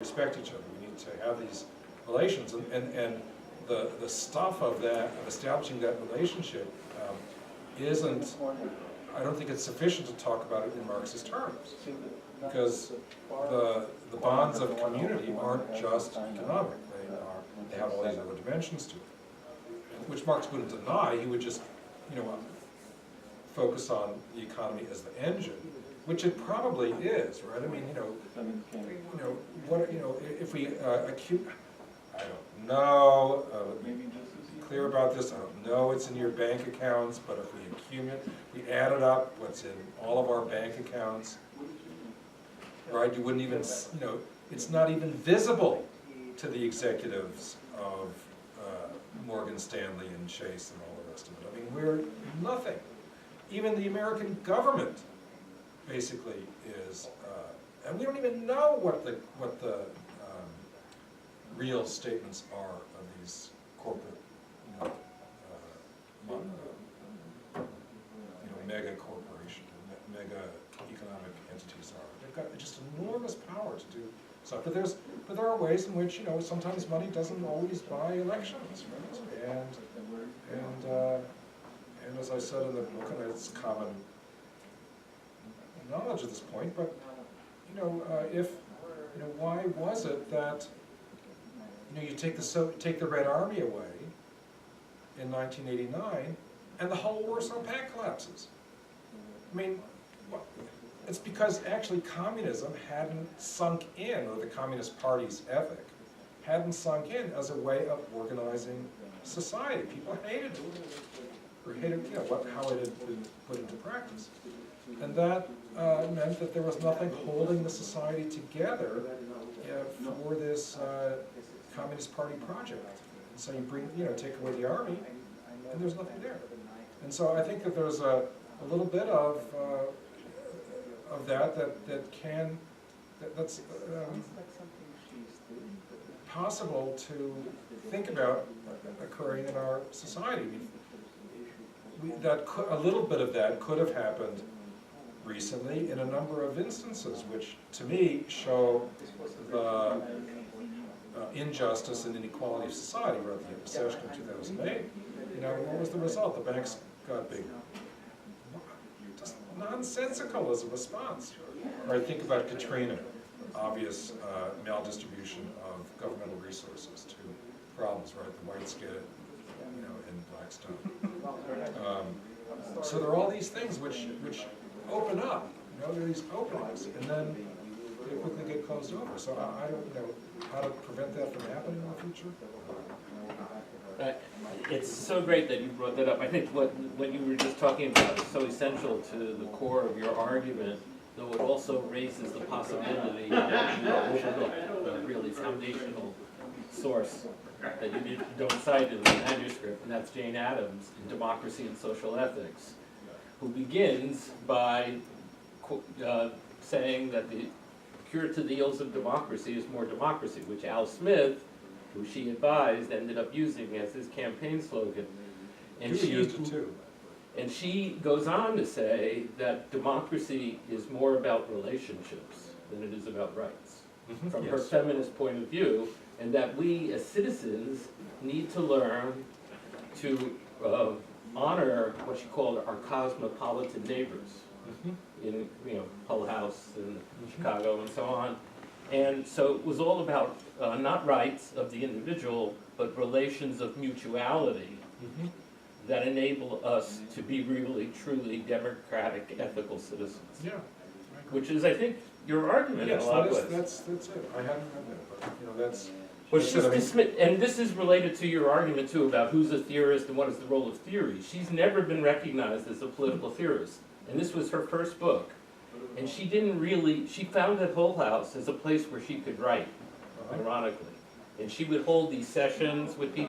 respect each other. We need to have these relations, and the stuff of that, of establishing that relationship, isn't. I don't think it's sufficient to talk about it in Marxist terms, because the bonds of community aren't just economic. They have all these other dimensions to it, which Marx wouldn't deny. He would just, focus on the economy as the engine, which it probably is, right? I mean, if we I don't know. Be clear about this. I don't know it's in your bank accounts, but if we accumulate, we add it up, what's in all of our bank accounts, right? You wouldn't even, it's not even visible to the executives of Morgan Stanley and Chase and all the rest of it. I mean, we're nothing. Even the American government basically is, and we don't even know what the real statements are of these corporate, mega corporation, mega economic entities are. They've got just enormous power to do stuff. But there are ways in which sometimes money doesn't always buy elections, right? And as I said in the book, and it's common knowledge at this point, but why was it that you take the Red Army away in 1989, and the whole Warsaw Pact collapses? I mean, it's because actually communism hadn't sunk in, or the Communist Party's ethic hadn't sunk in as a way of organizing society. People hated it, or hated how it had been put into practice, and that meant that there was nothing holding the society together for this Communist Party project. And so you take away the army, and there's nothing there. And so I think that there's a little bit of that's possible to think about occurring in our society. A little bit of that could have happened recently in a number of instances, which to me show the injustice and inequality of society. Right at the recession in 2008, what was the result? The banks got big. Just nonsensical as a response. Or think about Katrina, obvious maldistribution of governmental resources to problems, right? The whites get it, in Blackstone. So there are all these things which open up, there are these openings, and then they quickly get closed over. So I don't know how to prevent that from happening in the future. It's so great that you brought that up. I think what you were just talking about is so essential to the core of your argument, though it also raises the possibility that you overlook a really foundational source that you don't cite in the manuscript, and that's Jane Addams in Democracy and Social Ethics, who begins by saying that the cure to the ills of democracy is more democracy, which Al Smith, who she advised, ended up using as his campaign slogan. And she used it too. And she goes on to say that democracy is more about relationships than it is about rights, from her feminist point of view, and that we as citizens need to learn to honor what she called our cosmopolitan neighbors in Hull House and Chicago and so on. And so it was all about not rights of the individual, but relations of mutuality that enable us to be really, truly democratic, ethical citizens. Yeah, which is, I think, your argument yes, in a lot of ways. That's it. I haven't read that, but that's. Well, and this is related to your argument too about who's a theorist and what is the role of theory. She's never been recognized as a political theorist, and this was her first book. And she found that Hull House as a place where she could write, ironically. And she would hold these sessions with people.